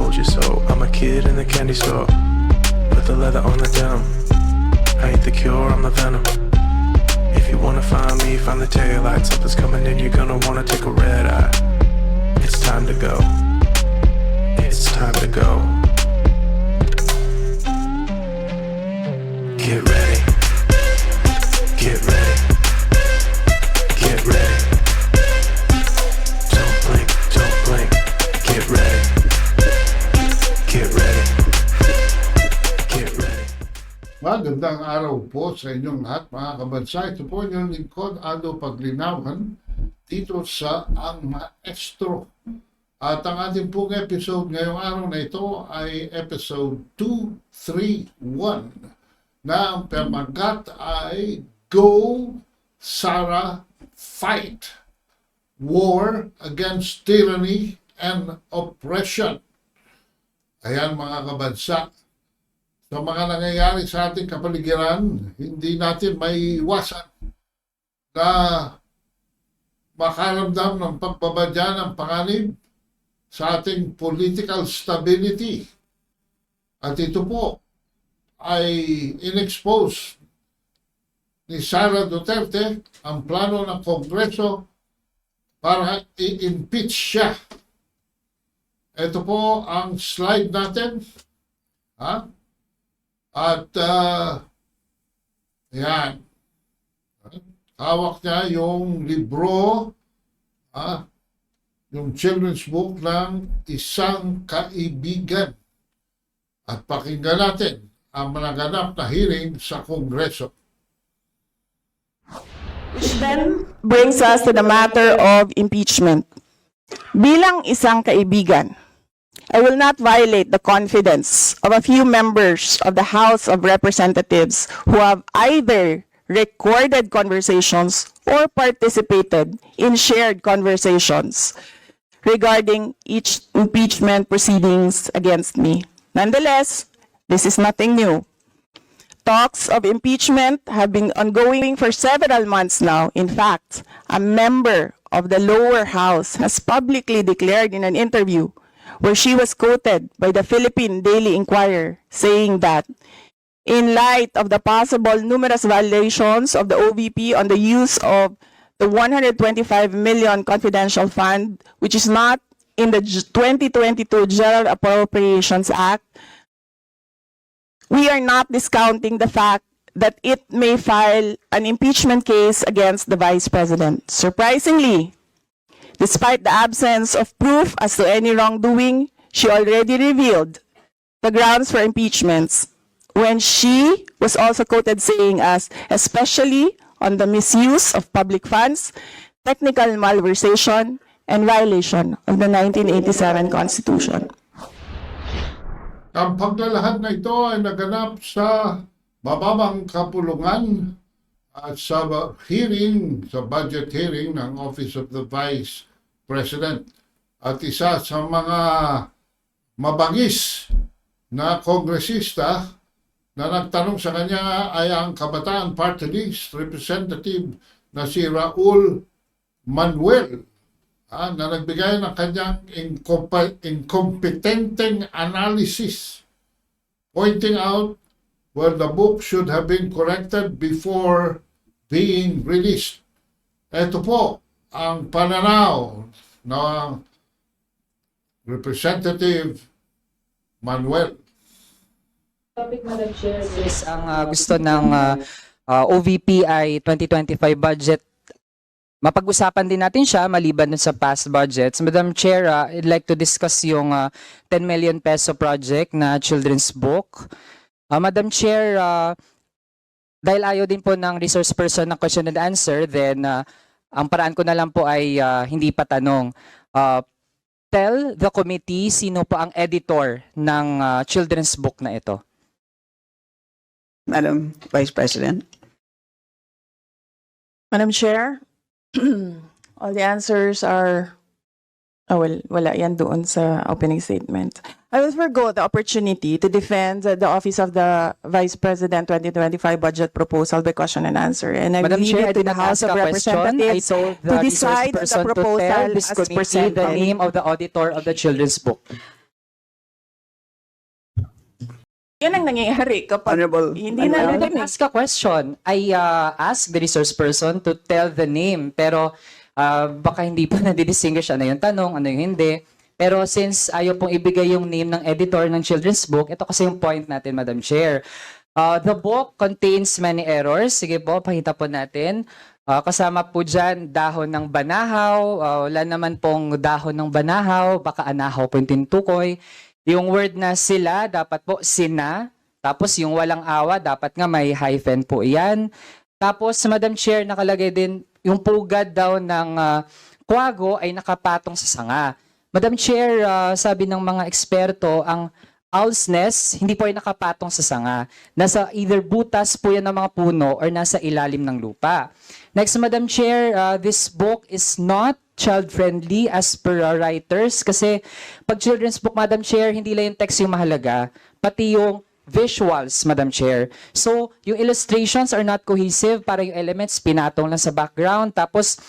told you so. I'm a kid in the candy store. Put the leather on the denim. I ain't the cure, I'm the venom. If you wanna find me, find the taillight. Something's coming in, you're gonna wanna take a red eye. It's time to go. It's time to go. Get ready. Get ready. Get ready. Don't blink, don't blink. Get ready. Get ready. Get ready. Magandang araw po sa inyong lahat mga kabansa. Ito po yung lingkod, Ado Paglinawan, dito sa Ang Maestro. At ang ating pong episode ngayong araw na ito ay episode 231 na ang pamagat ay Go Sara Fight! War Against Tyranny and Oppression. Ayan mga kabansa. Sa mga nangyayari sa ating kapaligiran, hindi natin may iwasan na makaramdam ng pagbabadya ng panganib sa ating political stability. At ito po ay in-expose ni Sara Duterte ang plano ng Kongreso para i-impeach siya. Ito po ang slide natin. At yan. Hawak niya yung libro, yung children's book ng Isang Kaibigan. At pakinggan natin ang managanap na hearing sa Kongreso. Which then brings us to the matter of impeachment. Bilang isang kaibigan, I will not violate the confidence of a few members of the House of Representatives who have either recorded conversations or participated in shared conversations regarding each impeachment proceedings against me. Nonetheless, this is nothing new. Talks of impeachment have been ongoing for several months now. In fact, a member of the lower house has publicly declared in an interview where she was quoted by the Philippine Daily Inquirer saying that in light of the possible numerous violations of the OVP on the use of the 125 million confidential fund, which is not in the 2022 General Appropriations Act, we are not discounting the fact that it may file an impeachment case against the Vice President. Surprisingly, despite the absence of proof as to any wrongdoing, she already revealed the grounds for impeachments when she was also quoted saying as, especially on the misuse of public funds, technical malversation, and violation of the 1987 Constitution. Ang paglalahad na ito ay naganap sa mababang kapulungan at sa hearing, sa budget hearing ng Office of the Vice President. At isa sa mga mabangis na kongresista na nagtanong sa kanya ay ang Kabataan Party List Representative na si Raul Manuel na nagbigay ng kanyang incompetenteng analysis, pointing out where the book should have been corrected before being released. Ito po ang pananaw ng Representative Manuel. Topic, Madam Chair, is ang gusto ng OVP ay 2025 budget. Mapag-usapan din natin siya maliban sa past budgets. Madam Chair, I'd like to discuss yung 10 million peso project na children's book. Madam Chair, dahil ayaw din po ng resource person ng question and answer, then ang paraan ko na lang po ay hindi pa tanong. Tell the committee sino po ang editor ng children's book na ito. Madam Vice President. Madam Chair, all the answers are, wala yan doon sa opening statement. I will forgo the opportunity to defend the Office of the Vice President 2025 budget proposal by question and answer. And I will Madam leave Chair, it to the House of Representatives to decide the proposal as presented. The name of the auditor of the children's book. Yan ang nangyayari kapag Honorable hindi I na would narinig. ask a question. I asked the resource person to tell the name, pero baka hindi pa na-distinguish ano yung tanong, ano yung hindi. Pero since ayaw pong ibigay yung name ng editor ng children's book, ito kasi yung point natin, Madam Chair. The book contains many errors. Sige po, pakita po natin. Kasama po dyan dahon ng banahaw. Wala naman pong dahon ng banahaw. Baka anahaw po yung tinutukoy. Yung word na sila, dapat po sina. Tapos yung walang awa, dapat nga may hyphen po yan. Tapos, Madam Chair, nakalagay din yung pugad daw ng kwago ay nakapatong sa sanga. Madam Chair, sabi ng mga eksperto, ang owl's nest, hindi po ay nakapatong sa sanga. Nasa either butas po yan ng mga puno or nasa ilalim ng lupa. Next, Madam Chair, this book is not child-friendly as per writers kasi pag children's book, Madam Chair, hindi lang yung text yung mahalaga, pati yung visuals, Madam Chair. So, yung illustrations are not cohesive, para yung elements pinatong lang sa background, tapos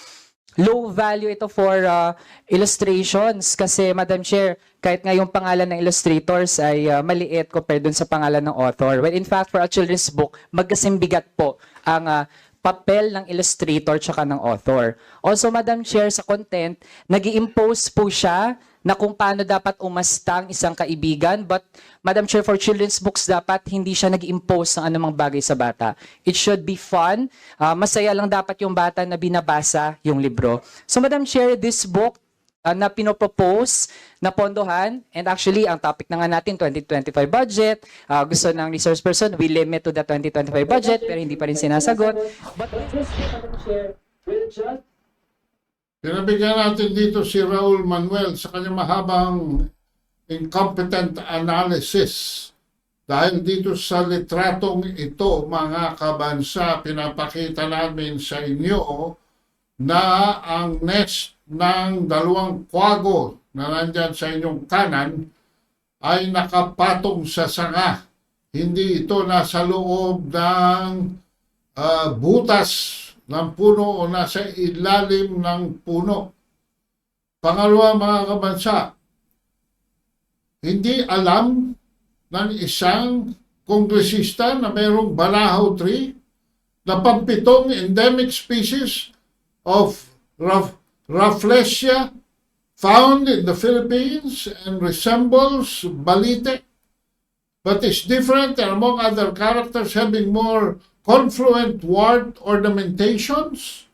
low value ito for illustrations kasi, Madam Chair, kahit nga yung pangalan ng illustrators ay maliit compared dun sa pangalan ng author. When in fact, for a children's book, magkasing-bigat po ang papel ng illustrator tsaka ng author. Also, Madam Chair, sa content, nag-i-impose po siya na kung paano dapat umasta ang isang kaibigan. But, Madam Chair, for children's books, dapat hindi siya nag-impose ng anumang bagay sa bata. It should be fun. Masaya lang dapat yung bata na binabasa yung libro. So, Madam Chair, this book na pinopropose na pondohan, and actually, ang topic na nga natin, 2025 budget, gusto ng resource person, we limit to the 2025 budget, pero hindi pa rin sinasagot. But this, Madam Chair, will just Pinabigyan natin dito si Raul Manuel sa kanyang mahabang incompetent analysis. Dahil dito sa litratong ito, mga kabansa, pinapakita namin sa inyo na ang nest ng dalawang kwago na nandyan sa inyong kanan ay nakapatong sa sanga. Hindi ito nasa loob ng butas ng puno o nasa ilalim ng puno. Pangalawa, mga kabansa, hindi alam ng isang kongresista na mayroong banahaw tree na pampitong endemic species of Rafflesia found in the Philippines and resembles balite, but is different and among other characters having more confluent word ornamentations,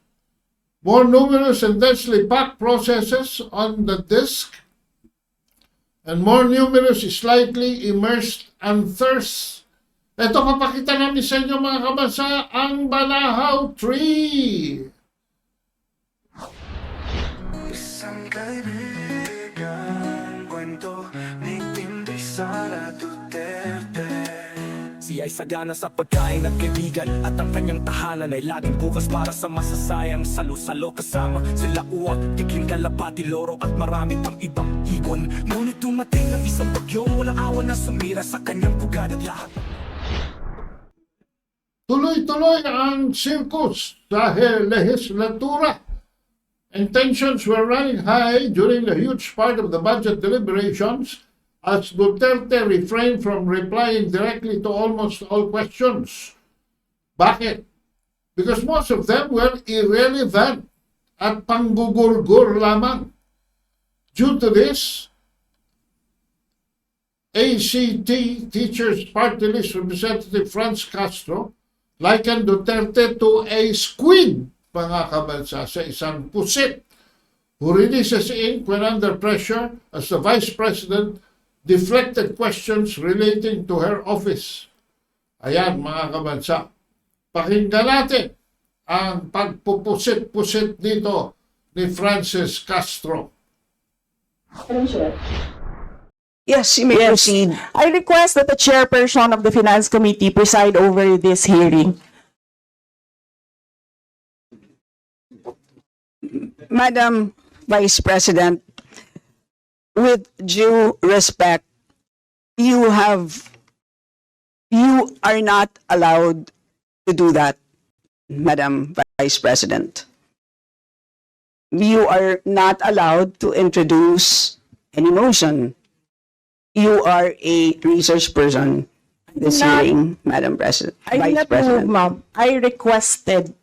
more numerous and densely packed processes on the disc, and more numerous slightly immersed anthers. Ito, papakita namin sa inyo, mga kabansa, ang banahaw tree. Isang kaibigan, kwento ni Tinday Sara Duterte. Siya ay sagana sa pagkain at kaibigan, at ang kanyang tahanan ay laging bukas para sa masasayang salo-salo. Kasama sila Uwak, Tikling, Kalapati, Loro at marami pang ibang ibon. Ngunit dumating ang isang bagyo, walang awa na sumira sa kanyang pugad at lahat. Tuloy-tuloy ang circus sa legislatura. And tensions were running high during a huge part of the budget deliberations as Duterte refrained from replying directly to almost all questions. Bakit? Because most of them were irrelevant at panggugurgur lamang. Due to this, ACT Teachers Party List Representative Franz Castro likened Duterte to a squid, mga kabansa, sa isang pusit who releases ink when under pressure as the Vice President deflected questions relating to her office. Ayan, mga kabansa. Pakinggan natin ang pagpupusit-pusit dito ni Francis Castro. Yes, you may proceed. I request that the chairperson of the Finance Committee preside over this hearing. Madam Vice President, with due respect, you are not allowed to do that, Madam Vice President. You are not allowed to introduce any motion. You are a research person. this Not- hearing, Madam President, I did Vice not move, President. ma'am. I requested,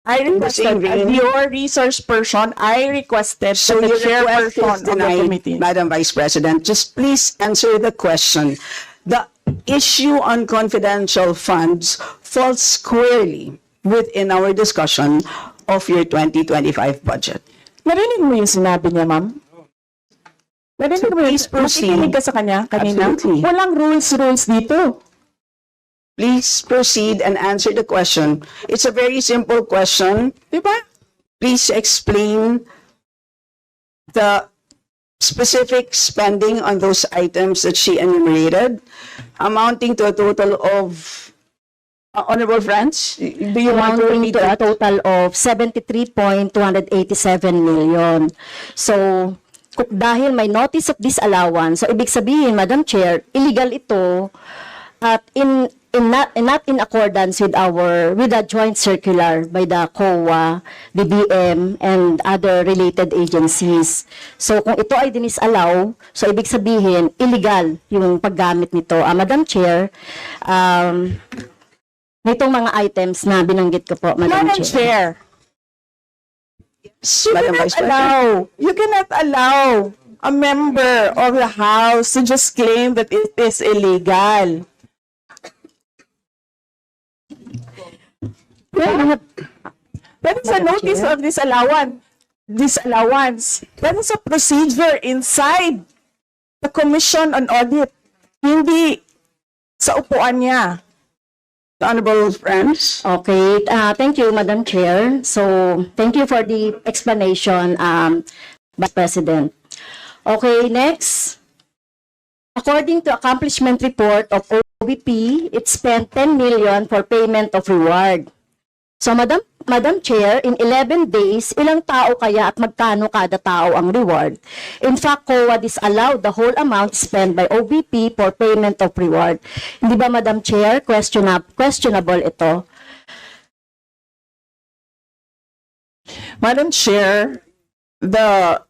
as same vein. your resource person, I requested So that the your request chairperson is of the denied, committee. Madam Vice President. Just please answer the question. The issue on confidential funds falls squarely within our discussion of your 2025 budget. Narinig mo yung sinabi niya, ma'am? Narinig mo yung, please proceed. nakikinig ka sa kanya kanina? Absolutely. Walang rules dito. Please proceed and answer the question. It's a very simple question. Di ba? Please explain the specific spending on those items that she enumerated, amounting to a total of, honorable friends, do you want to amounting repeat to a that? total of 73.287 million. So, dahil may notice of disallowance, so ibig sabihin, Madam Chair, illegal ito at not in accordance with the joint circular by the COA, BBM, and other related agencies. So, kung ito ay dinisallow, so ibig sabihin, illegal yung paggamit nito. Madam Chair, nitong mga items na binanggit ko po, Madam Madam Chair. Chair, you Madam cannot Vice President. you cannot allow a member of the House to just claim that it is illegal. That is a notice of disallowance. That is a procedure inside the Commission on Audit. Hindi sa upuan niya. Honorable friends, Okay, thank you, Madam Chair. So, thank you for the explanation, Vice President. Okay, next. According to accomplishment report of OVP, it spent 10 million for payment of reward. So, Madam Chair, in 11 days, ilang tao kaya at magkano kada tao ang reward? In fact, COA disallowed the whole amount spent by OVP for payment of reward. Hindi ba, Madam Chair, questionable ito? Madam Chair, the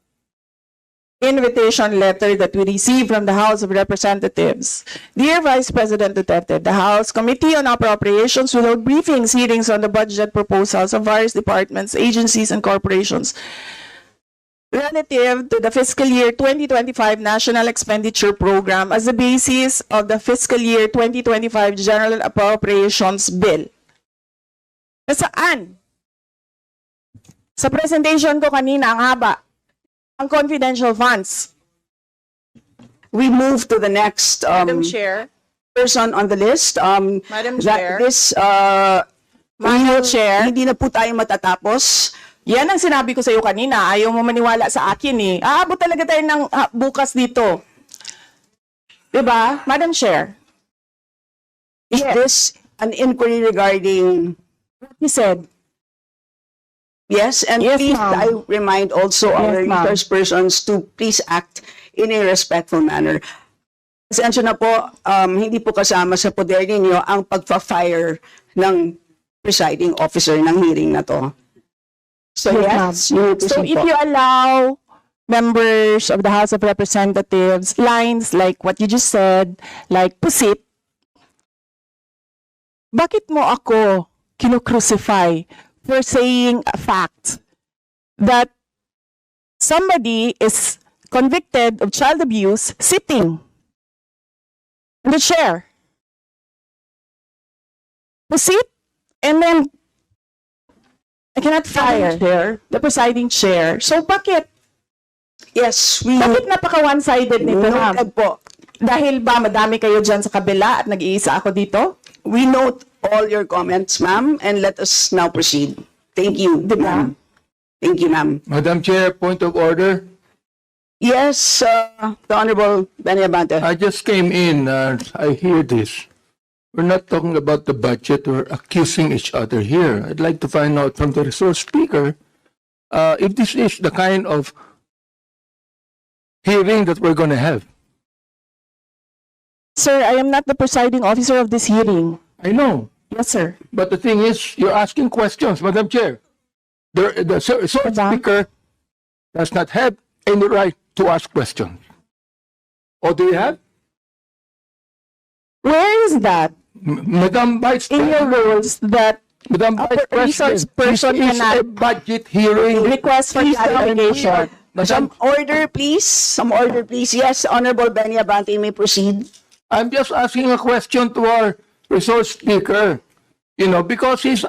invitation letter that we received from the House of Representatives. Dear Vice President Duterte, the House Committee on Appropriations will hold briefings, hearings on the budget proposals of various departments, agencies, and corporations relative to the fiscal year 2025 National Expenditure Program as the basis of the fiscal year 2025 General Appropriations Bill. Nasaan? Sa presentation ko kanina, ang haba. Ang confidential funds. we move to the next Madam Chair. person on the list. Madam That Chair. this, Madam Chair. hindi na po tayo matatapos. Yan ang sinabi ko sa iyo kanina. Ayaw mo maniwala sa akin eh. Aabot talaga tayo ng bukas dito. Diba? Madam Chair. Is this an inquiry regarding? He said, Yes, and Yes, please, ma'am. I remind also our Yes, ma'am. resource persons to please act in a respectful manner. Pasensya na po, hindi po kasama sa poder ninyo ang pagpa-fire ng presiding officer ng hearing na to. So yes, you may so proceed if po. you allow members of the House of Representatives lines like what you just said, like pusit, bakit mo ako kinukrucify for saying a fact that somebody is convicted of child abuse sitting in the chair? Pusit, and then I cannot fire the presiding chair. So bakit? Yes, we Bakit napaka one-sided nito, ma'am? noted po. Dahil ba madami kayo dyan sa kabila at nag-iisa ako dito? We note all your comments, ma'am, and let us now proceed. Thank you, ma'am. Thank you, ma'am. Madam Chair, point of order. Yes, the Honorable Benny Abante. I just came in. I hear this. We're not talking about the budget. We're accusing each other here. I'd like to find out from the resource speaker if this is the kind of hearing that we're going to have. Sir, I am not the presiding officer of this hearing. I know. Yes, sir. But the thing is, you're asking questions, Madam Chair. The resource speaker does not have any right to ask questions. Or do you have? Where is that Madam Vice in your President, rules that Madam a Vice resource President, person this is a cannot budget hearing. request for Please, clarification? Some order, please. Some order, please. Yes, Honorable Benny Abante, you may proceed. I'm just asking a question to our resource speaker, you know, because she's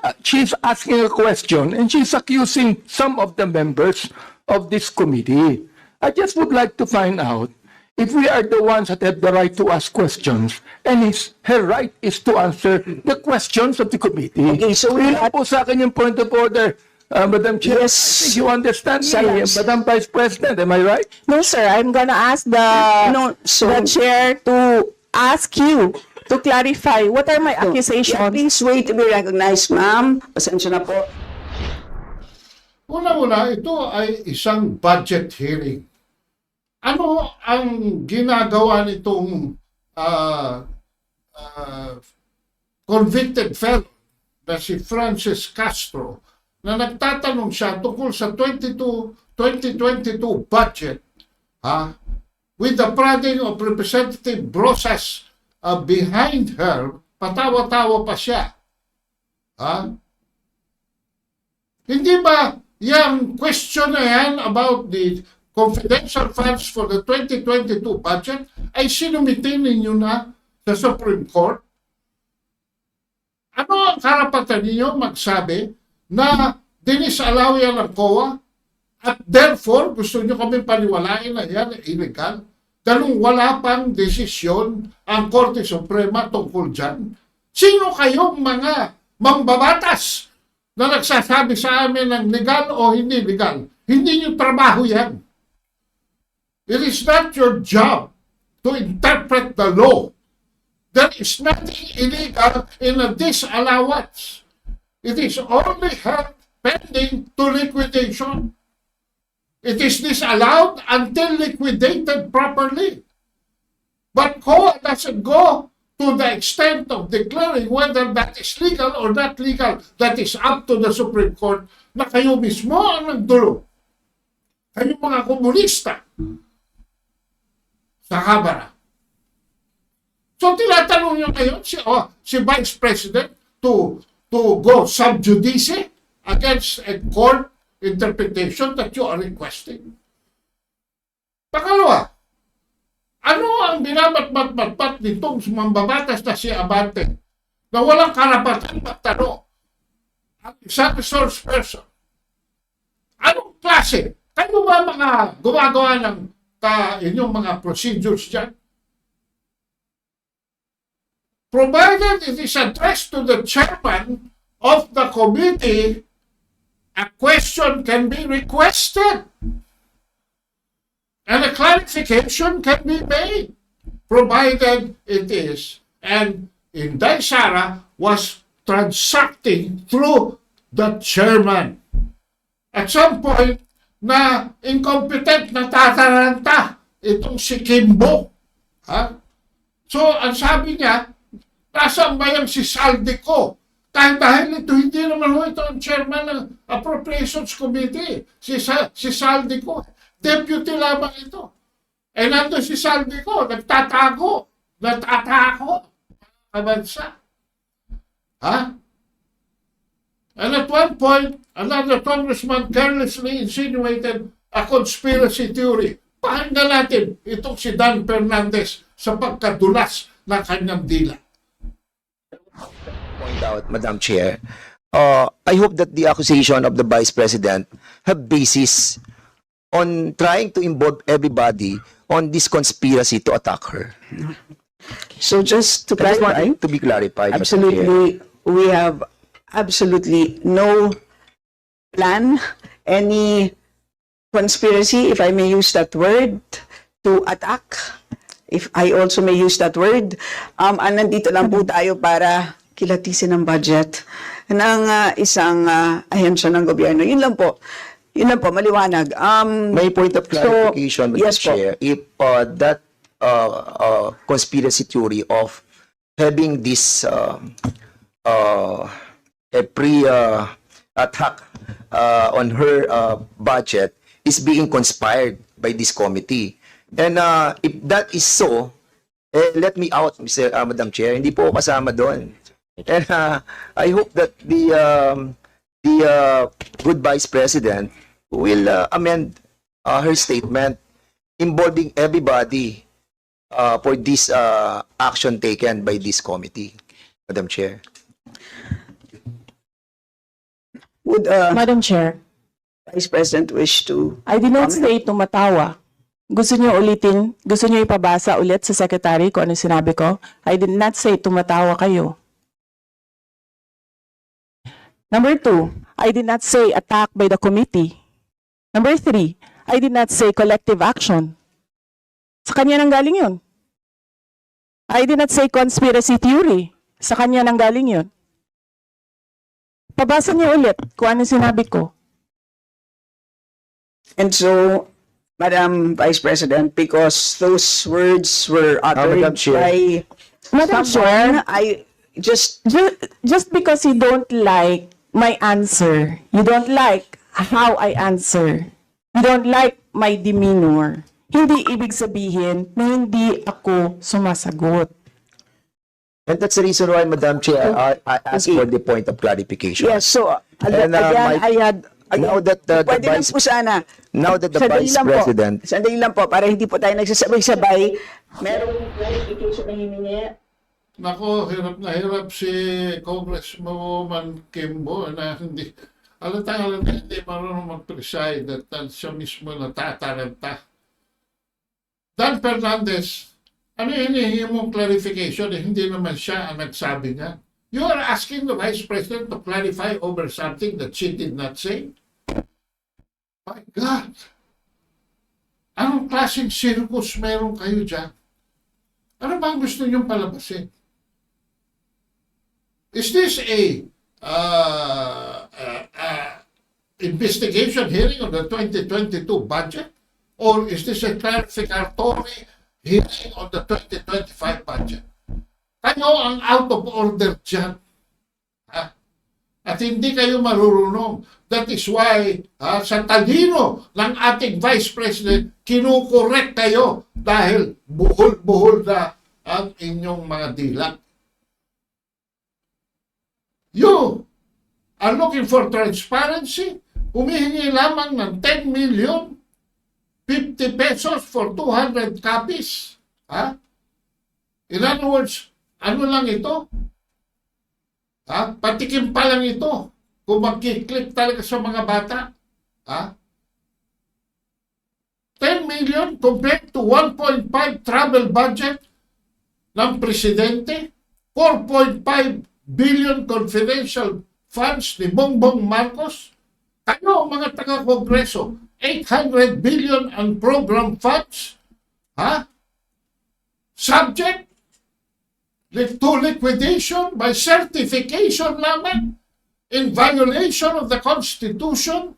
asking a question and she's accusing some of the members of this committee. I just would like to find out if we are the ones that have the right to ask questions and her right is to answer the questions of the committee. Okay, so we Yun lang po sa akin yung point of order, Madam Chair. Yes. I think you understand me, Yes. Madam Vice President, am I right? No, sir. I'm gonna ask No, so- the chair to ask you to clarify what are my Yeah, accusations. please wait to be recognized, ma'am. Pasensya na po. Una-una, ito ay isang budget hearing. Ano ang ginagawa nitong convicted felon na si Francis Castro na nagtatanong siya tungkol sa 2022 budget, with the prodding of Representative Brosas behind her, patawa-tawa pa siya. Hindi ba yung question na yan about the confidential funds for the 2022 budget ay sinumitin ninyo na sa Supreme Court? Ano ang karapatan ninyo magsabi na dinisalaw yan ng COA at therefore gusto nyo kami paniwalain na yan ay illegal? Dahil wala pang desisyon ang Korte Suprema tungkol dyan. Sino kayong mga mambabatas na nagsasabi sa amin ng legal o hindi legal? Hindi nyo trabaho yan. It is not your job to interpret the law. There is nothing illegal in a disallowance. It is only held pending to liquidation. It is disallowed until liquidated properly. But COA doesn't go to the extent of declaring whether that is legal or not legal. That is up to the Supreme Court na kayo mismo ang nagdulo. Kayo mga komunista sa Kamara. So tinatanong nyo ngayon si Vice President to go sub judice against a court interpretation that you are requesting. Pangalawa, ano ang binabat-bat-bat nitong mambabatas na si Abante na walang karapatan magtanong ang isang resource person? Anong klase? Kayo ba mga gumagawa ng inyong mga procedures dyan? Provided it is addressed to the chairman of the committee, a question can be requested and a clarification can be made, provided it is. And Inday Sara was transacting through the chairman. At some point, na incompetent na tataranta itong si Kimbo. So, ang sabi niya, nasaan ba yung si Saldico? Dahil ito, hindi naman ito ang chairman ng Appropriations Committee. Si Saldico. Deputy lamang ito. Eh, nandun si Saldico, nagtatako. Kabansa. And at one point, another congressman carelessly insinuated a conspiracy theory. Pakinggan natin itong si Dan Fernandez sa pagkadulas ng kanyang dila. Point out, Madam Chair, I hope that the accusation of the Vice President have basis on trying to involve everybody on this conspiracy to attack her. So just to I just want clarify, it to be clarified, Madam Chair. absolutely, we have absolutely no plan, any conspiracy, if I may use that word, to attack, if I also may use that word. Nandito lang po tayo para kilatisin ang budget ng isang ahensya ng gobyerno. Yun lang po, maliwanag. May point of clarification, Madam yes po. Chair. If that conspiracy theory of having this a pre-attack on her budget is being conspired by this committee. And if that is so, let me out, Madam Chair. Hindi po ako kasama doon. And I hope that the good Vice President will amend her statement involving everybody for this action taken by this committee, Madam Chair. Would Madam Chair, Vice President wish to? I did not say tumatawa. Gusto niyo ulitin? Gusto niyo ipabasa ulit sa secretary kung ano sinabi ko? I did not say tumatawa kayo. Number 2, I did not say attack by the committee. Number 3, I did not say collective action. Sa kanya nang galing yun. I did not say conspiracy theory. Sa kanya nang galing yun. Pabasa niyo ulit kung ano sinabi ko. And so, Madam Vice President, because those words were uttered Madam Chair. by Madam someone, Chair, I just just because you don't like my answer, you don't like how I answer, you don't like my demeanor, hindi ibig sabihin na hindi ako sumasagot. And that's the reason why, Madam Chair, I asked for the point of clarification. yes. So And, again, I had. Now that the Pwede lang Vice po sana. Now that the Sandali Vice lang po. President Sandali lang po, para hindi po tayo nagsasabay-sabay. Merong clarification na hiningi. Nako, hirap na hirap si Congresswoman Kimbo na hindi hindi marunong mag-preside at siya mismo natataranta. Dan Fernandez, ano hinihingi mong clarification? Hindi naman siya ang nagsabi niya. You are asking the Vice President to clarify over something that she did not say? My God! Anong klaseng circus meron kayo dyan? Ano ba ang gusto niyong palabasin? Is this a investigation hearing on the 2022 budget? Or is this a clarificatory hearing on the 2025 budget? Kayo ang out of order dyan. Ha? At hindi kayo marurunong. That is why sa talino ng ating Vice President, kinukorek kayo dahil buhol-buhol na ang inyong mga dila. You are looking for transparency. Humihingi lamang ng 10 million, 50 pesos for 200 copies. Ha? In other words, ano lang ito? Patikim pa lang ito. Kung magkiklik talaga sa mga bata. 10 million compared to 1.5 travel budget ng presidente. 4.5 billion confidential funds ni Bongbong Marcos. Kayo, mga taga-kongreso, 800 billion ang program funds. Subject to liquidation by certification lamang in violation of the Constitution.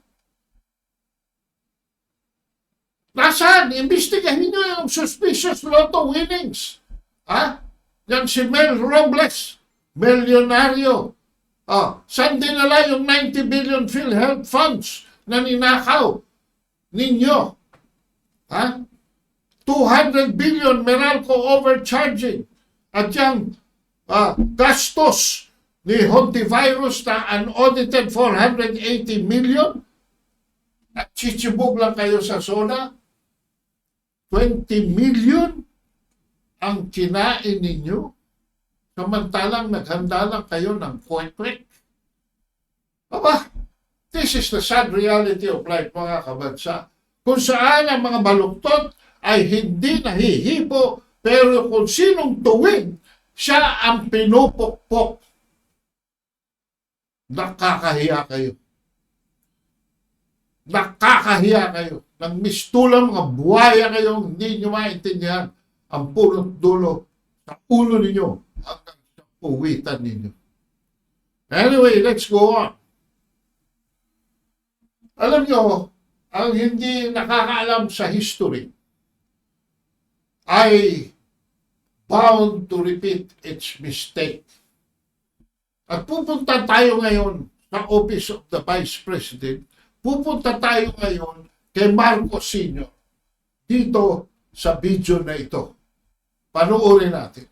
Nasaan? Imbestigahin nyo yung suspicious lotto winnings. Yan si Mel Robles, milyonaryo. Saan dinala yung 90 billion PhilHealth funds na ninakaw ninyo? 200 billion Meralco overcharging. At yung gastos ni Hontivirus na unaudited 480 million. At chichibog lang kayo sa SONA. 20 million ang kinain ninyo. Samantalang naghanda lang kayo ng kwek-kwek. This is the sad reality of life, mga kabansa. Kung saan ang mga baluktot ay hindi nahihipo, pero kung sinong tuwid, siya ang pinupukpok. Nakakahiya kayo. Nakakahiya kayo. Nang mistulang mga buhaya kayo, hindi nyo maintindihan ang punot dulo sa ulo ninyo hanggang sa puwitan ninyo. Anyway, let's go on. Alam nyo, ang hindi nakakaalam sa history ay bound to repeat its mistake. At pupunta tayo ngayon sa Office of the Vice President, pupunta tayo ngayon kay Marcos Sr. dito sa video na ito. Panuorin natin.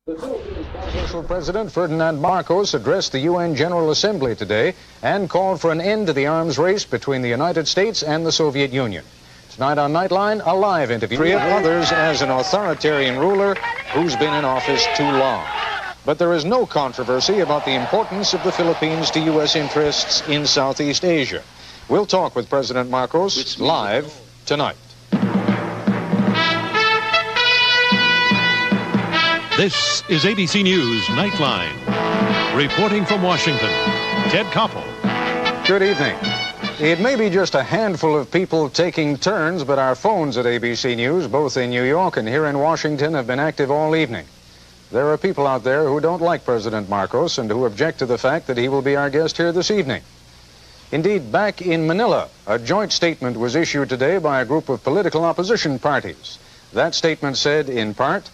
Presidential President Ferdinand Marcos addressed the UN General Assembly today and called for an end to the arms race between the United States and the Soviet Union. Tonight on Nightline, a live interview of others as an authoritarian ruler who's been in office too long. But there is no controversy about the importance of the Philippines to U.S. interests in Southeast Asia. We'll talk with President Marcos live tonight. This is ABC News Nightline. Reporting from Washington, Ted Koppel. Good evening. It may be just a handful of people taking turns, but our phones at ABC News, both in New York and here in Washington, have been active all evening. There are people out there who don't like President Marcos and who object to the fact that he will be our guest here this evening. Indeed, back in Manila, a joint statement was issued today by a group of political opposition parties. That statement said, in part,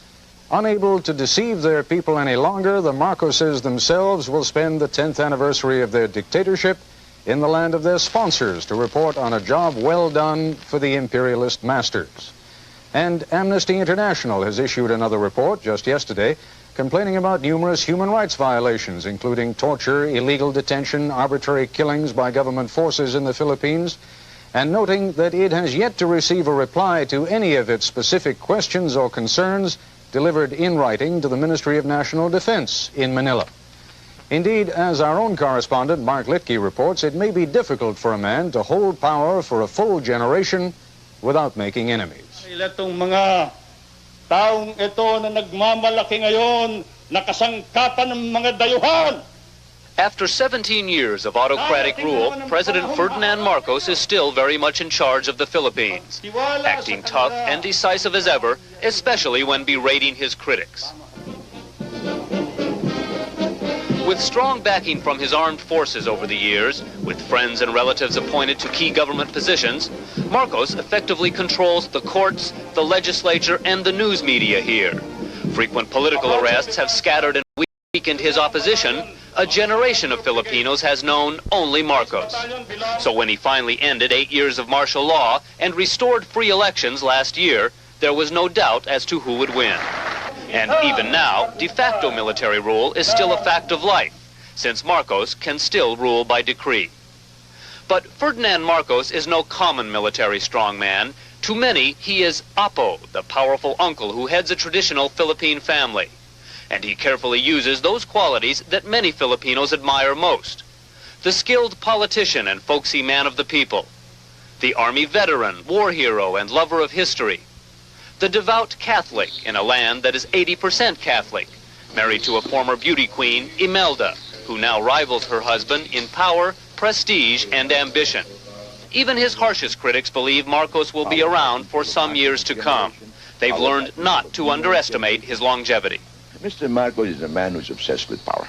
unable to deceive their people any longer, the Marcoses themselves will spend the 10th anniversary of their dictatorship in the land of their sponsors to report on a job well done for the imperialist masters. And Amnesty International has issued another report just yesterday complaining about numerous human rights violations, including torture, illegal detention, arbitrary killings by government forces in the Philippines, and noting that it has yet to receive a reply to any of its specific questions or concerns delivered in writing to the Ministry of National Defense in Manila. Indeed, as our own correspondent Mark Litke reports, it may be difficult for a man to hold power for a full generation without making enemies. Itong mga taong ito na nagmamalaki ngayon, nakasangkapan ng mga dayuhan. After 17 years of autocratic rule, President Ferdinand Marcos is still very much in charge of the Philippines, acting tough and decisive as ever, especially when berating his critics. With strong backing from his armed forces over the years, with friends and relatives appointed to key government positions, Marcos effectively controls the courts, the legislature, and the news media here. Frequent political arrests have scattered and weakened his opposition. A generation of Filipinos has known only Marcos. So when he finally ended 8 years of martial law and restored free elections last year, there was no doubt as to who would win. And even now, de facto military rule is still a fact of life, since Marcos can still rule by decree. But Ferdinand Marcos is no common military strongman. To many, he is Apo, the powerful uncle who heads a traditional Philippine family. And he carefully uses those qualities that many Filipinos admire most. The skilled politician and folksy man of the people. The army veteran, war hero, and lover of history. The devout Catholic in a land that is 80% Catholic, married to a former beauty queen, Imelda, who now rivals her husband in power, prestige, and ambition. Even his harshest critics believe Marcos will be around for some years to come. They've learned not to underestimate his longevity. Mr. Marcos is a man who's obsessed with power.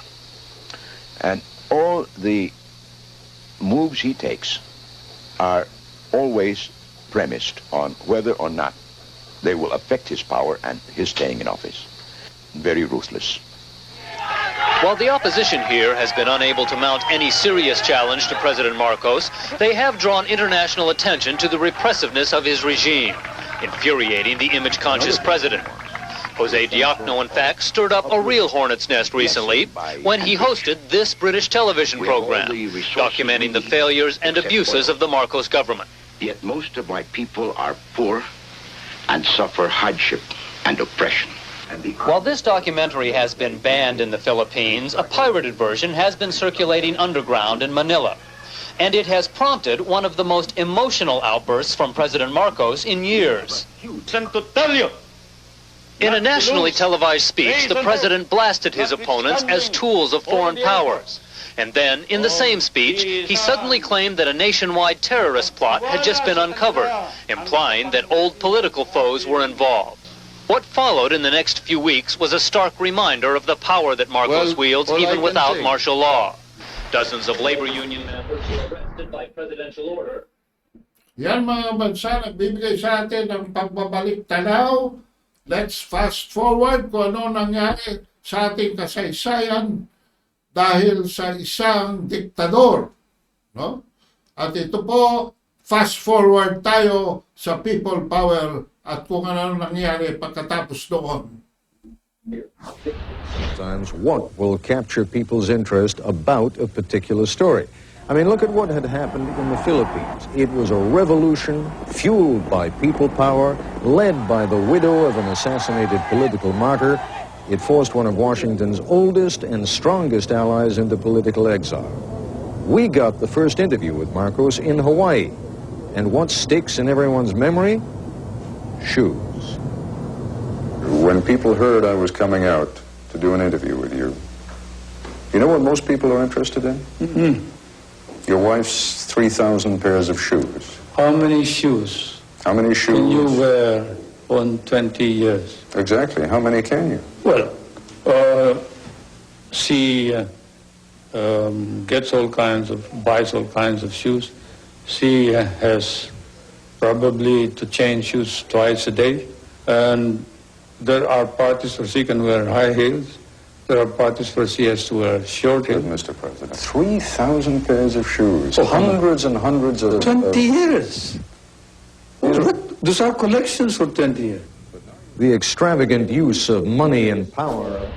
And all the moves he takes are always premised on whether or not they will affect his power and his staying in office. Very ruthless. While the opposition here has been unable to mount any serious challenge to President Marcos, they have drawn international attention to the repressiveness of his regime, infuriating the image-conscious president. Jose Diokno, in fact, stirred up a real hornet's nest recently when he hosted this British television program, documenting the failures and abuses of the Marcos government. Yet most of my people are poor and suffer hardship and oppression. While this documentary has been banned in the Philippines, a pirated version has been circulating underground in Manila. And it has prompted one of the most emotional outbursts from President Marcos in years. In a nationally televised speech, the president blasted his opponents as tools of foreign powers. And then, in the same speech, he suddenly claimed that a nationwide terrorist plot had just been uncovered, implying that old political foes were involved. What followed in the next few weeks was a stark reminder of the power that Marcos wields even without martial law. Dozens of labor union members were arrested by presidential order. Yan mga bansa, nagbibigay sa atin ng pagbabalik tanaw. Let's fast forward kung ano nangyari sa ating kasaysayan dahil sa isang diktador. No? At ito po, fast forward tayo sa people power at kung ano nangyari pagkatapos noon. Times what will capture people's interest about a particular story. I mean, look at what had happened in the Philippines. It was a revolution fueled by people power, led by the widow of an assassinated political martyr. It forced one of Washington's oldest and strongest allies into political exile. We got the first interview with Marcos in Hawaii. And what sticks in everyone's memory? Shoes. When people heard I was coming out to do an interview with you, you know what most people are interested in? Your wife's 3,000 pairs of shoes. How many shoes How many shoes? can you wear on 20 years? Exactly. How many can you? Well, she gets all kinds of, buys all kinds of shoes. She has probably to change shoes twice a day. And there are parties where she can wear high heels. There are parties where she has to wear short heels. Mr. President, 3,000 pairs of shoes. Hundreds and hundreds of... 20 years. Those are collections for 20 years. The extravagant use of money and power.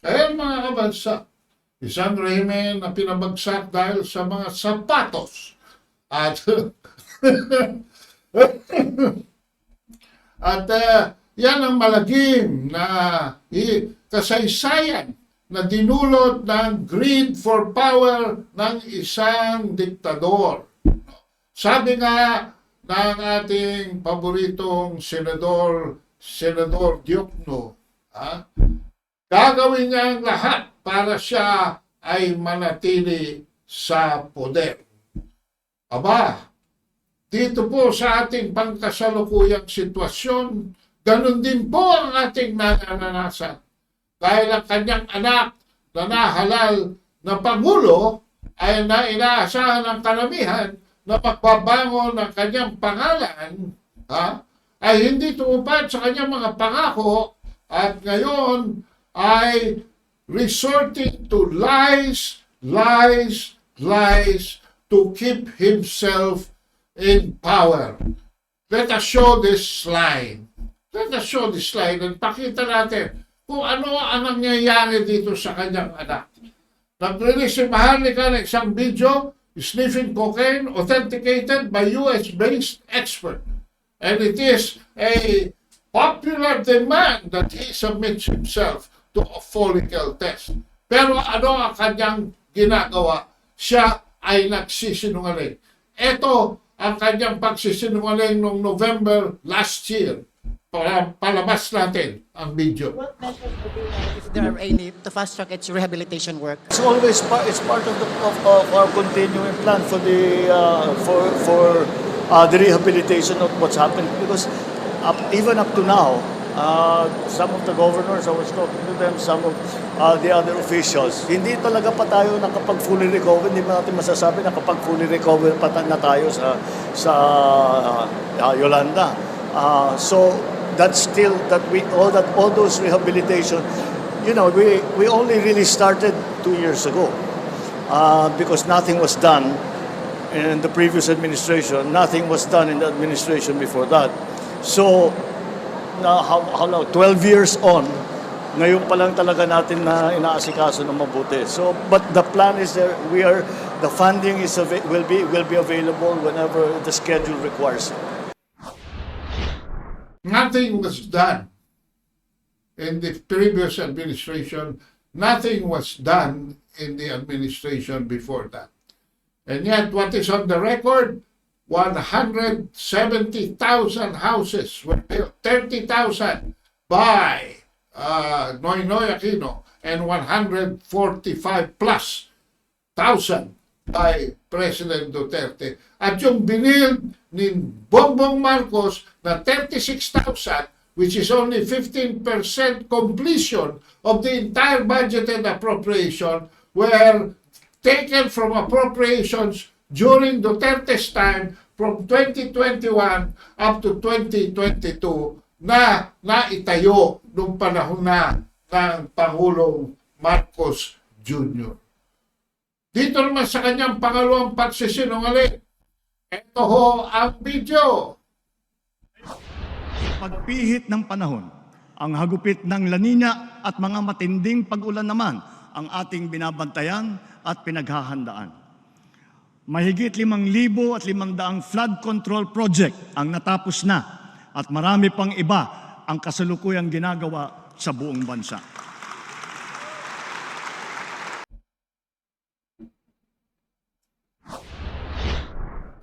Ayan mga kabansa, isang rehimen na pinabagsak dahil sa mga sapatos. At yan ang malagim na kasaysayan na dinulot ng greed for power ng isang diktador. Sabi nga ng ating paboritong Senador Diokno, gagawin niya ang lahat para siya ay manatili sa poder. Aba, dito po sa ating pangkasalukuyang sitwasyon, ganun din po ang ating nararanasan. Dahil ang kanyang anak na nahalal na Pangulo ay inaasahan ng karamihan na magbabangon ng kanyang pangalan, ay hindi tumupad sa kanyang mga pangako at ngayon ay resorting to lies to keep himself in power. Let us show this slide. Let us show this slide and pakita natin kung ano ang nangyayari dito sa kanyang anak. Nag-release si Maharlika ng isang video, sniffing cocaine, authenticated by US-based expert. And it is a popular demand that he submits himself to a follicle test. Pero ano ang kanyang ginagawa? Siya ay nagsisinungaling. Ito ang kanyang pagsisinungaling noong November last year. Palabas natin ang video. What measures would you like if there are any to fast track its rehabilitation work? It's always it's part of our continuing plan for the the rehabilitation of what's happened, because even up to now, some of the governors, I was talking to them, some of the other officials, hindi talaga pa tayo nakapag-fully recover. Hindi ba natin masasabi na kapag fully recover pa na tayo sa Yolanda. So that's still that all those rehabilitation, we only really started 2 years ago, because nothing was done in the previous administration, nothing was done in the administration before that. So now how long? 12 years on, ngayon pa lang talaga natin na inaasikaso ng mabuti. So but the plan is there. The funding will be available whenever the schedule requires it. Nothing was done in the previous administration. Nothing was done in the administration before that. And yet, what is on the record? 170,000 houses were built, 30,000 by Noynoy Aquino, and 145 plus thousand by President Duterte. At yung binild ni Bongbong Marcos na 36,000, which is only 15% completion of the entire budgeted appropriation, were taken from appropriations during Duterte's time from 2021 up to 2022 na naitayo noong panahon na ng Pangulong Marcos Jr. Dito naman sa kanyang pangalawang pagsisinungaling, ito ho ang video. pagpihit ng panahon, ang hagupit ng La Nina at mga matinding pag-ulan naman ang ating binabantayan at pinaghahandaan. Mahigit 5,500 flood control project ang natapos na at marami pang iba ang kasalukuyang ginagawa sa buong bansa.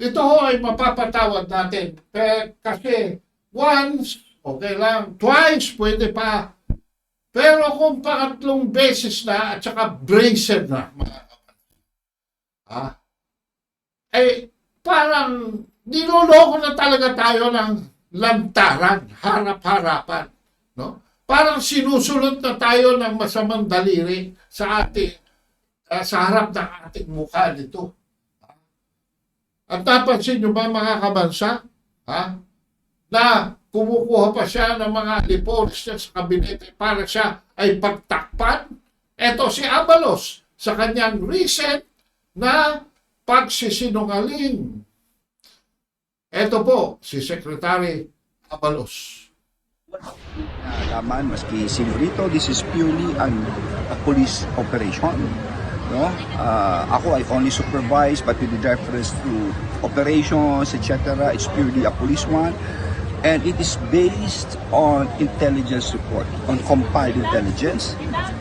Ito ho ay mapapatawad natin. Kasi once, okay lang. Twice, pwede pa. Pero kung pangatlong beses na at saka braced na, mga parang niloloko na talaga tayo ng lantaran, harap-harapan. No? Parang sinusulot na tayo ng masamang daliri sa ating, sa harap ng ating mukha nito. At napansin nyo ba mga kabansa, na kumukuha pa siya ng mga reports niya sa kabinete para siya ay pagtakpan? Ito si Abalos sa kanyang recent na pagsisinungaling. Ito po si Secretary Abalos. Laman, maski Silverito, this is purely a police operation. No? Ako, I only supervise, but with the reference to operations, etc., it's purely a police one. And it is based on intelligence report, on compiled intelligence.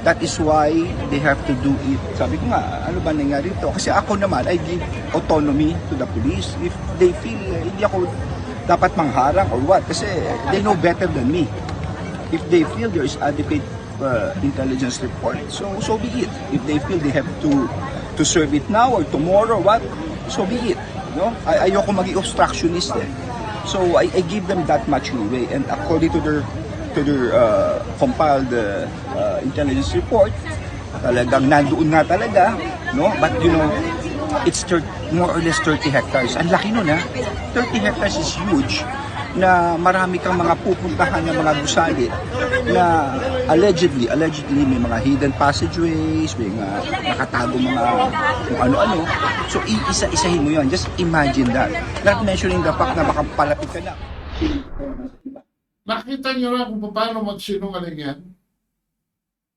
That is why they have to do it. Sabi ko nga, ano ba nangyari ito? Kasi ako naman, I give autonomy to the police. If they feel hindi ako dapat mangharang or what, kasi they know better than me. If they feel there is adequate intelligence report, so be it. If they feel they have to serve it now or tomorrow, what, so be it. No? Ayoko maging obstructionist eh. So I give them that much leeway, and according to their compiled intelligence report, talagang nandoon nga talaga, no? But you know, it's more or less 30 hectares. Ang laki nun, ha? 30 hectares is huge, na marami kang mga pupuntahan ng mga gusali na allegedly may mga hidden passageways, may mga nakatago mga kung ano-ano. So iisa-isahin mo yun. Just imagine that. Not mentioning the fact na makapalapit ka na. Nakita niyo na kung paano magsinungaling yan?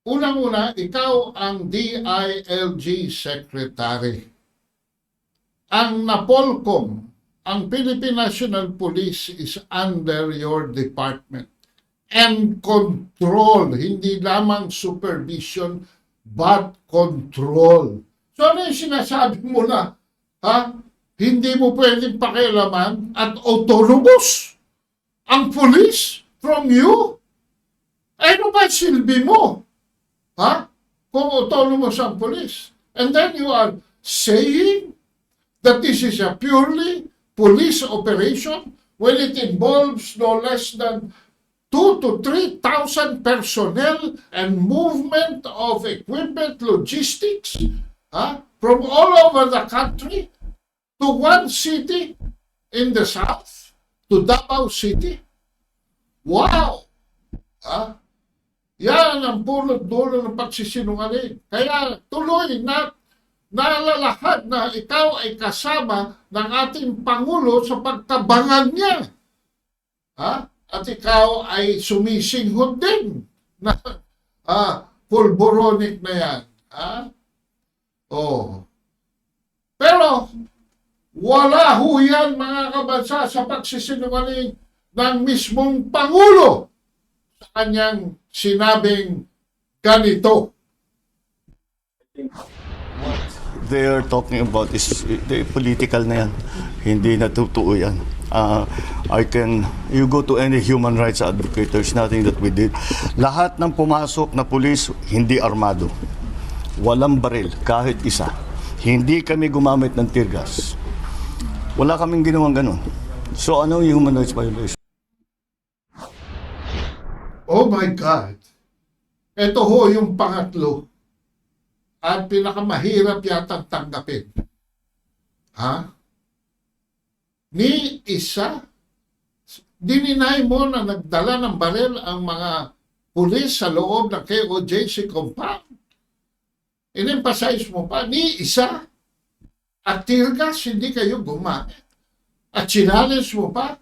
Unang-una, ikaw ang DILG Secretary. Ang NAPOLCOM, ang Philippine National Police is under your department and control, hindi lamang supervision but control. So ano yung sinasabi mo na, hindi mo pwedeng pakialaman at autonomous ang police from you? Ano ba silbi mo? Kung autonomous ang police. And then you are saying that this is a purely police operation when it involves no less than 2,000 to 3,000 personnel and movement of equipment, logistics, from all over the country to one city in the south, to Davao City. Wow! Yan ang pulot-dulo ng pagsisinungaling. Kaya tuloy na naalalahad na ikaw ay kasama ng ating Pangulo sa pagkabangan niya. At ikaw ay sumisinghod din na pulboronic na yan. Pero wala ho yan mga kabansa sa pagsisinungaling ng mismong Pangulo sa kanyang sinabing ganito. They are talking about is political na yan. Hindi na totoo yan. You go to any human rights advocate, there's nothing that we did. Lahat ng pumasok na pulis, hindi armado. Walang baril, kahit isa. Hindi kami gumamit ng tear gas. Wala kaming ginawang ganun. So ano yung human rights violation? Oh my God! Ito ho yung pangatlo. At pinakamahirap yatang tanggapin. Ni isa, dininay mo na nagdala ng baril ang mga pulis sa loob ng KOJC compound. In-emphasize mo pa, ni isa, at tear gas, hindi kayo gumamit. At challenge mo pa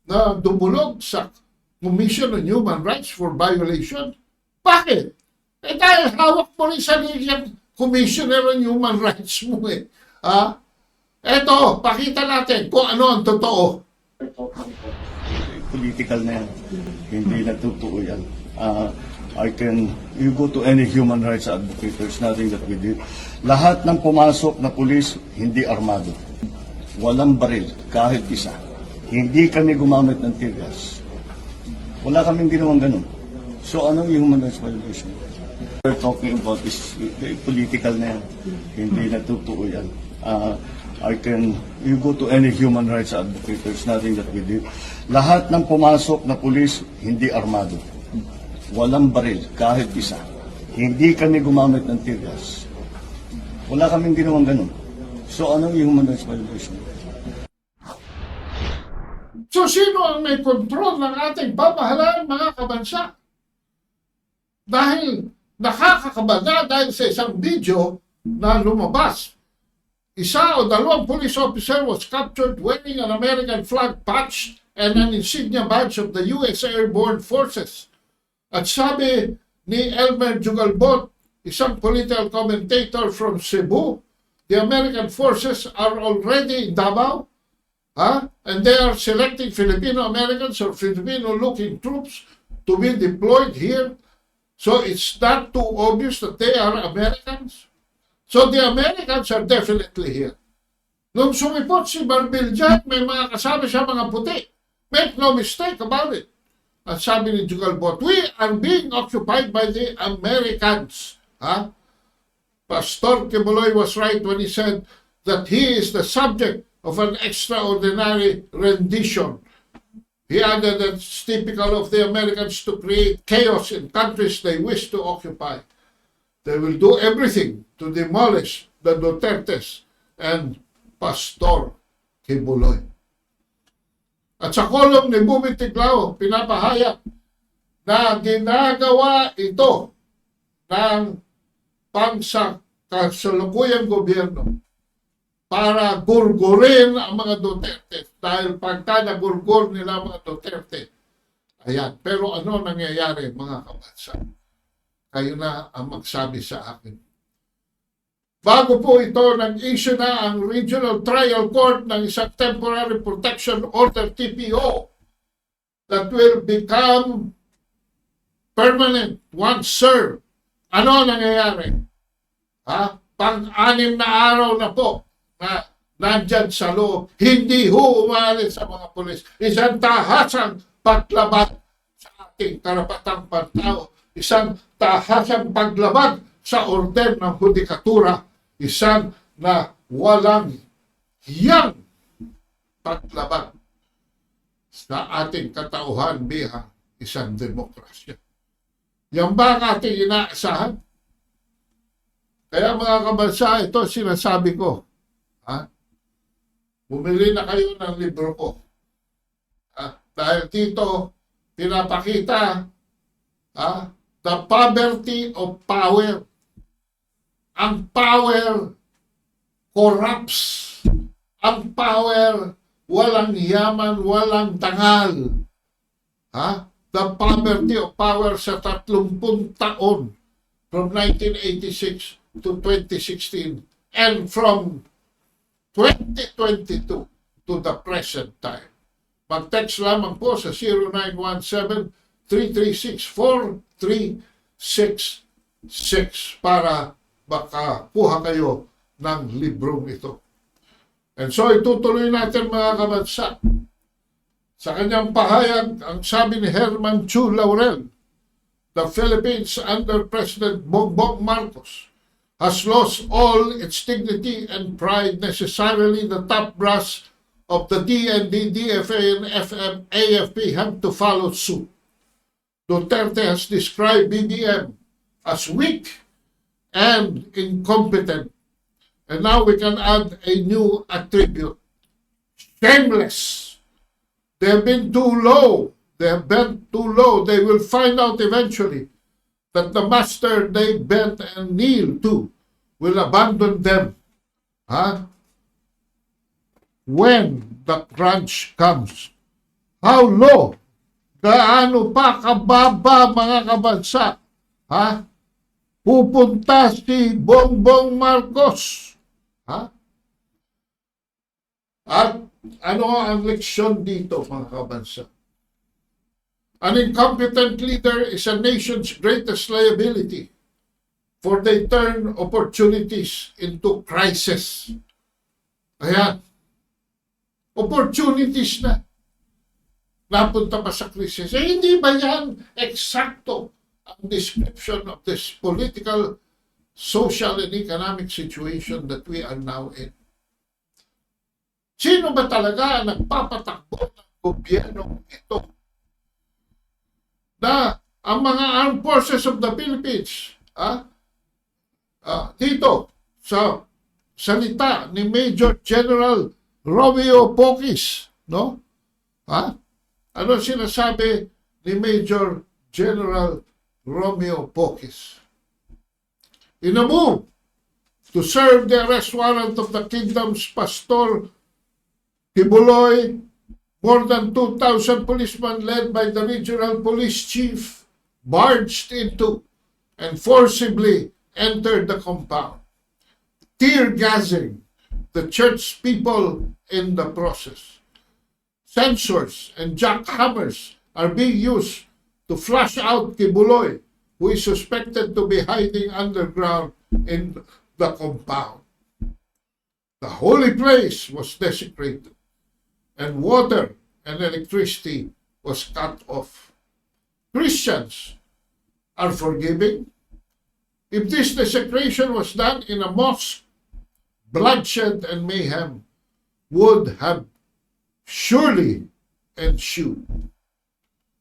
na dumulog sa Commission on Human Rights for violation? Bakit? Eh dahil hawak mo rin sarili yung Commissioner on Human Rights mo eh. Ha? Eto, pakita natin kung ano ang totoo. Political na yan. Hindi na totoo yan. You go to any human rights advocate, there's nothing that we did. Lahat ng pumasok na pulis, hindi armado. Walang baril, kahit isa. Hindi kami gumamit ng tear gas. Wala kaming ginawang ganun. So anong human rights violation? We're talking about is political na yan. Hindi na totoo yan. You go to any human rights advocate, there's nothing that we did. Lahat ng pumasok na pulis, hindi armado. Walang baril, kahit isa. Hindi kami gumamit ng tear gas. Wala kaming ginawang ganun. So anong human rights violation? So sino ang may kontrol ng ating pamahalaan, mga kabansa? Dahil nakakakabala dahil sa isang video na lumabas. Isa o dalawang police officer was captured wearing an American flag patch and an insignia badge of the U.S. Airborne Forces. At sabi ni Elmer Jugalbot, isang political commentator from Cebu, the American forces are already in Davao, and they are selecting Filipino-Americans or Filipino-looking troops to be deployed here. So it's not too obvious that they are Americans. So the Americans are definitely here. Nung sumipot si Marbil dyan, may mga kasama siya mga puti. Make no mistake about it. At sabi ni Jugalbot, we are being occupied by the Americans. Pastor Kibuloy was right when he said that he is the subject of an extraordinary rendition. He added that it's typical of the Americans to create chaos in countries they wish to occupy. They will do everything to demolish the Dutertes and Pastor Kibuloy. At sa kolong ni Bumi Tiglao, pinapahayag na ginagawa ito ng pangkasalukuyang gobyerno para gurgurin ang mga Duterte. Dahil pagka nagurgur nila mga Duterte, ayan. Pero ano nangyayari, mga kabansa? Kayo na ang magsabi sa akin. Bago po ito, nag-issue na ang Regional Trial Court ng isang Temporary Protection Order, TPO, that will become permanent once served. Ano nangyayari? Pang-anim na araw na po na nandyan sa loob, hindi umalis sa mga pulis. Isang tahasang paglabag sa ating karapatang pantao. Isang tahasang paglabag sa order ng hudikatura. Isang na walang hiyang paglabag sa ating katauhan bilang isang demokrasya. Yan ba ang ating inaasahan? Kaya mga kabansa, ito sinasabi ko. Bumili na kayo ng libro ko. Dahil dito, pinapakita the poverty of power. Ang power corrupts. Ang power walang yaman, walang dangal. The poverty of power sa 30 taon from 1986 to 2016 and from 2022 to the present time. Mag-text lamang po sa 0917-336-4366 para makakuha kayo ng librong ito. And so itutuloy natin mga kabansa. Sa kanyang pahayag, ang sabi ni Herman Chu Laurel, the Philippines under President Bongbong Marcos has lost all its dignity and pride, necessarily the top brass of the DND, DFA, and AFP have to follow suit. Duterte has described BBM as weak and incompetent. And now we can add a new attribute. Shameless. They have been too low. They have bent too low. They will find out eventually that the master they bent and kneel to will abandon them. When the crunch comes. How low gaano pa kababa, mga kabansa, ha? Pupunta si Bongbong Marcos. Ha? At ano ang leksyon dito, mga kabansa? An incompetent leader is a nation's greatest liability, for they turn opportunities into crisis. Ayan. Opportunities na. Napunta pa sa crisis. Eh, hindi ba yan eksakto ang description of this political, social, and economic situation that we are now in? Sino ba talaga ang nagpapatakbo ng gobyerno ito? Na ang mga armed forces of the Philippines, dito sa salita ni Major General Romeo Pocis, no? Ano sinasabi ni Major General Romeo Pocis? In a move to serve the arrest warrant of the kingdom's Pastor Kibuloy, more than 2,000 policemen led by the regional police chief barged into and forcibly entered the compound, tear gassing the church people in the process. Sensors and jackhammers are being used to flush out Kibuloy, who is suspected to be hiding underground in the compound. The holy place was desecrated, and water and electricity was cut off. Christians are forgiving. If this desecration was done in a mosque, bloodshed and mayhem would have surely ensued.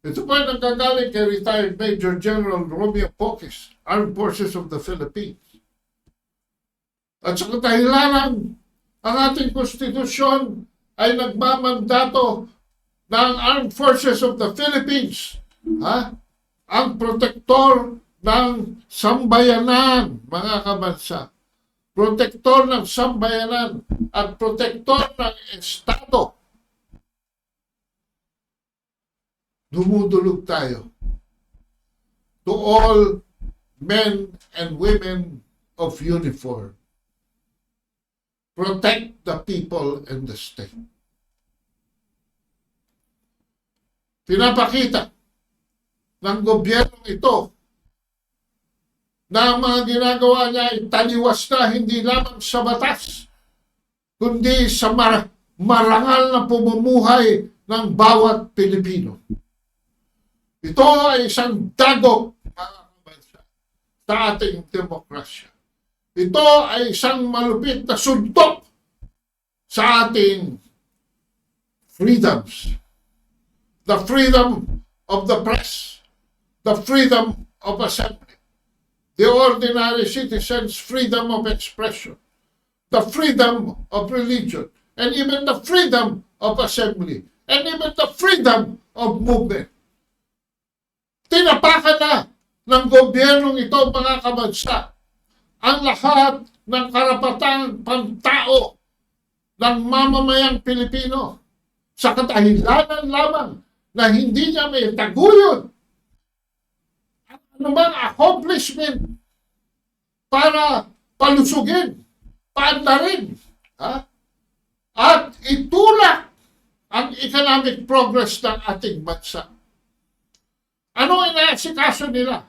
Ito po ay nanggagaling kay retired Major General Romeo Pocis, Armed Forces of the Philippines. At sa kadahilanan, ang ating konstitusyon ay nagmamandato ng Armed Forces of the Philippines, ang protektor ng sambayanan, mga kabansa. Protektor ng sambayanan at protektor ng Estado. Dumudulog tayo to all men and women of uniform. Protect the people and the state. Pinapakita ng gobyerno ito na ang mga ginagawa niya ay taliwas na hindi lamang sa batas, kundi sa marangal na pamumuhay ng bawat Pilipino. Ito ay isang dagok, mga kabansa, sa ating demokrasya. Ito ay isang malupit na suntok sa ating freedoms. The freedom of the press, the freedom of assembly, the ordinary citizen's freedom of expression, the freedom of religion, and even the freedom of assembly, and even the freedom of movement. Tinapakan na ng gobyernong ito, mga kabansa, ang lahat ng karapatang pantao ng mamamayang Pilipino sa kadahilanan lamang na hindi niya may taguyod at anumang accomplishment para palusugin, paandarin, at itulak ang economic progress ng ating bansa. Ano inaasikaso nila?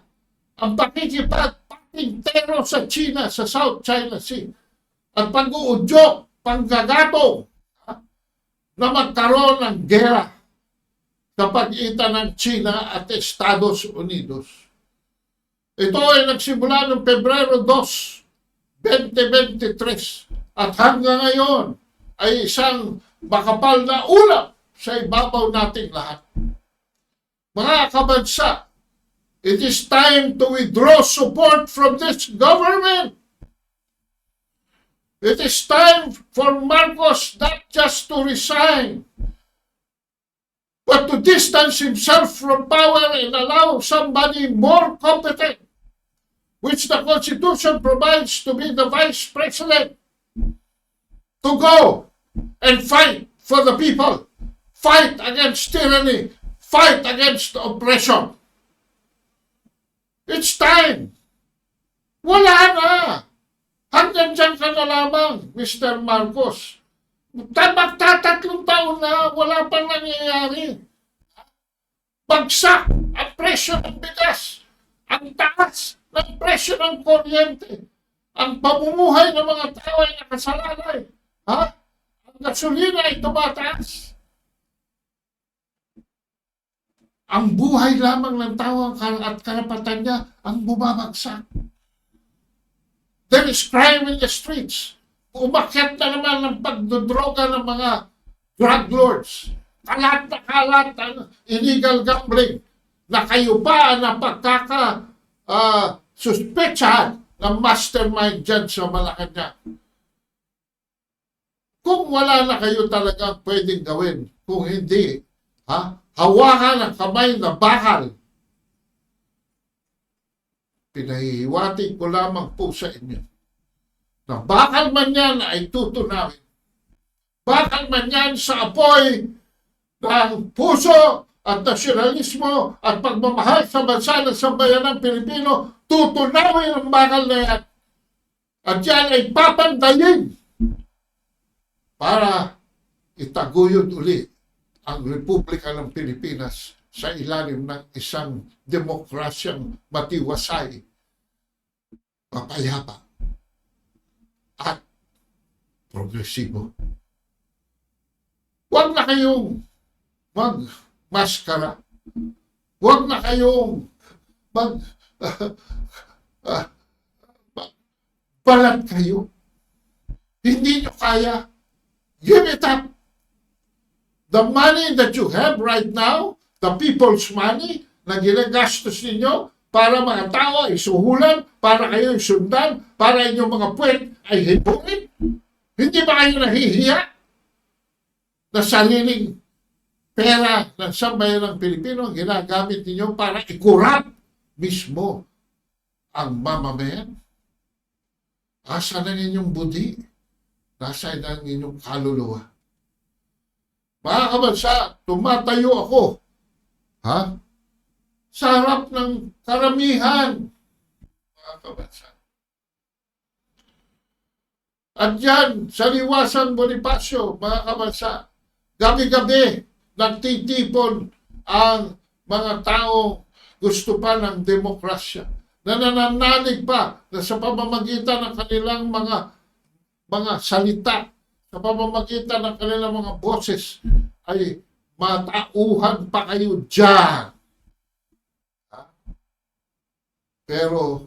Ang pakikipagpatintero sa China, sa South China Sea, at pag-uudyok, panggagatong, na magkaroon ng gera sa pagitan ng China at Estados Unidos. Ito ay nagsimula noong Pebrero 2, 2023 at hanggang ngayon ay isang makapal na ulap sa ibabaw nating lahat. Mga kabansa, it is time to withdraw support from this government. It is time for Marcos not just to resign, but to distance himself from power and allow somebody more competent, which the Constitution provides to be the Vice President, to go and fight for the people, fight against tyranny, fight against the oppression. It's time. Wala na. Hanggang dyan ka na lamang, Mr. Marcos. Magtatatlong taon na, wala pang nangyayari. Bagsak ang presyo ng bigas. Ang taas ng presyo ng kuryente. Ang pamumuhay ng mga tao ay nakasalalay. Ha? Ang gasolina ay tumataas. Ang buhay lamang ng tao at karapatan niya ang bumabagsak. There is crime in the streets. Umakyat na naman ng pagdodroga ng mga drug lords. Kalat na kalat ang illegal gambling na kayo pa na suspetsahan ng mastermind dyan sa Malacanang. Kung wala na kayo talagang pwedeng gawin, kung hindi, hawakan ang kamay na bakal. Pinahihiwatig ko lamang po sa inyo na bakal man yan ay tutunawin. Bakal man yan sa apoy ng puso at nasyonalismo at pagmamahal sa bansa ng sambayanang Pilipino, tutunawin ang bakal na yan. At yan ay papandayin para itaguyod uli ang Republika ng Pilipinas sa ilalim ng isang demokrasyang matiwasay, mapayapa, at progresibo. Huwag na kayong magmaskara. Huwag na kayong balat kayo. Hindi nyo kaya. Give it up. The money that you have right now, the people's money na ginagastos ninyo para mga tao ay suhulan, para kayo sundan, para inyong mga puwet ay hipuin. Hindi ba kayo nahihiya na sariling pera ng sambayan ng Pilipino ang ginagamit ninyo para ikurap mismo ang mamamayan? Asa na inyong budi? Nasa na inyong kaluluwa? Mga kabansa, tumatayo ako sa harap ng karamihan. Mga kabansa. At yan, sa Liwasan Bonifacio, mga kabansa, gabi-gabi, nagtitipon ang mga tao gusto pa ng demokrasya. Nananalig pa na sa pamamagitan ng kanilang mga salita, sa pamamagitan ng kanilang mga boses, ay matauhan pa kayo dyan. Pero,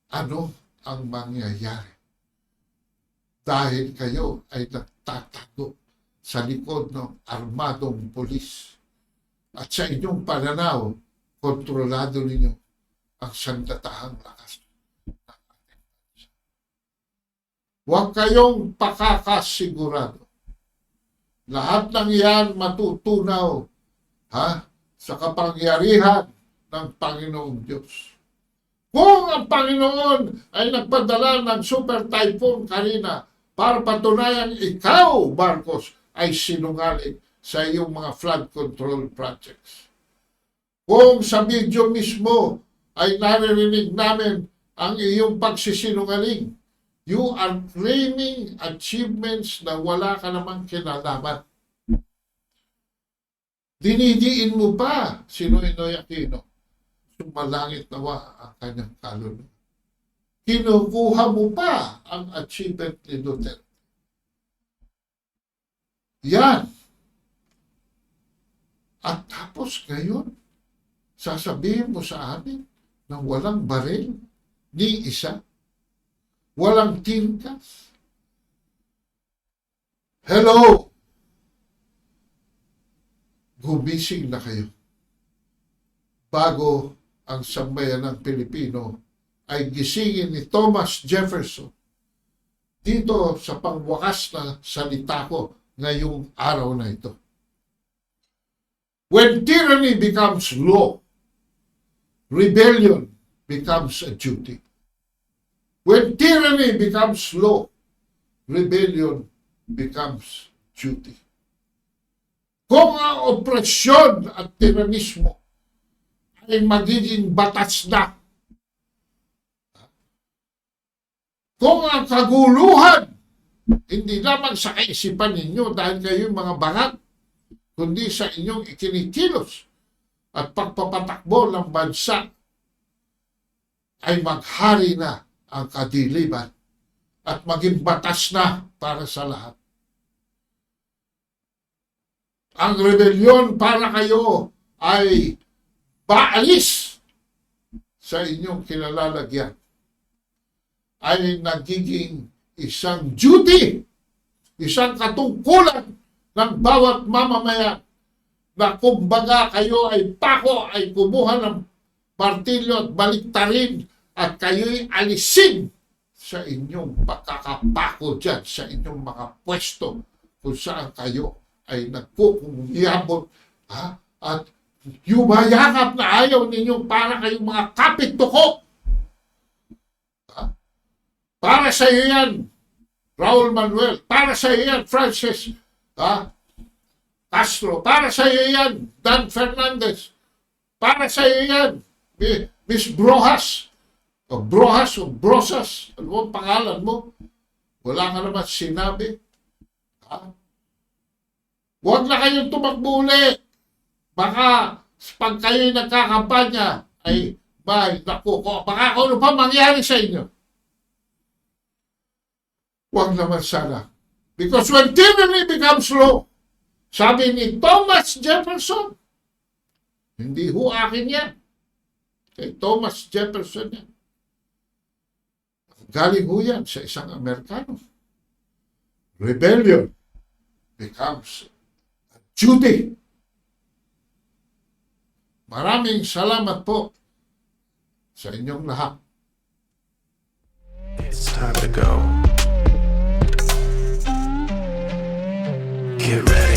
ano ang mangyayari? Dahil kayo ay nagtatago sa likod ng armadong pulis. At sa inyong pananaw, kontrolado ninyo ang sandatahang lakas ng ating bansa. Huwag kayong pakakasigurado. Lahat ng iyan matutunaw sa kapangyarihan ng Panginoong Diyos. Kung ang Panginoon ay nagpadala ng super typhoon kanina para patunayan ikaw, Marcos, ay sinungaling sa iyong mga flood control projects. Kung sa video mismo ay naririnig namin ang iyong pagsisinungaling, you are claiming achievements na wala ka namang kinalaman. Dinidiin mo pa si Noynoy Aquino. Sumalangit nawa ang kanyang kaluluwa. Kinukuha mo pa ang achievement ni Duterte. Yan. At tapos ngayon, sasabihin mo sa amin na walang baril, ni isa, walang tinkas. Hello! Gumising na kayo. Bago ang sambayan ng Pilipino ay gisingin ni Thomas Jefferson dito sa pangwakas na salita ko ngayong araw na ito. When tyranny becomes law, rebellion becomes a duty. When tyranny becomes law, rebellion becomes duty. Kung ang opresyon at tiranismo ay magiging batas na, kung ang kaguluhan hindi lamang sa kaisipan ninyo dahil kayo mga bangat, kundi sa inyong ikinikilos at pagpapatakbo ng bansa ay maghari na ang kadiliman at maging batas na para sa lahat. Ang rebellion para kayo ay baalis sa inyong kinalalagyan, ay nagiging isang duty, isang katungkulan ng bawat mamamayan na kumbaga kayo ay pako ay kumuha ng martilyo at baliktarin at kayo'y alisin sa inyong pagkakapako dyan, sa inyong mga pwesto kung saan kayo ay nagkukumiyabot at yumayakap na ayaw ninyong para kayong mga kapit-tuko. Para sa iyo yan, Raul Manuel. Para sa iyo yan, Francis Castro. Para sa iyo yan, Dan Fernandez. Para sa iyo yan, Miss Brojas. O Brojas o Brosas. Ano ang pangalan mo? Wala ka naman sinabi. Huwag na kayong tumakbo ulit. Baka pag kayo'y nagkakampanya, ay naku, baka ano pa mangyari sa inyo. Huwag naman sana. Because when tyranny becomes law, sabi ni Thomas Jefferson, hindi ho akin yan. Kay Thomas Jefferson yan. Galing ho yan sa isang Amerikano. Rebellion becomes a duty. Maraming salamat po sa inyong lahat. It's time to go. Get ready.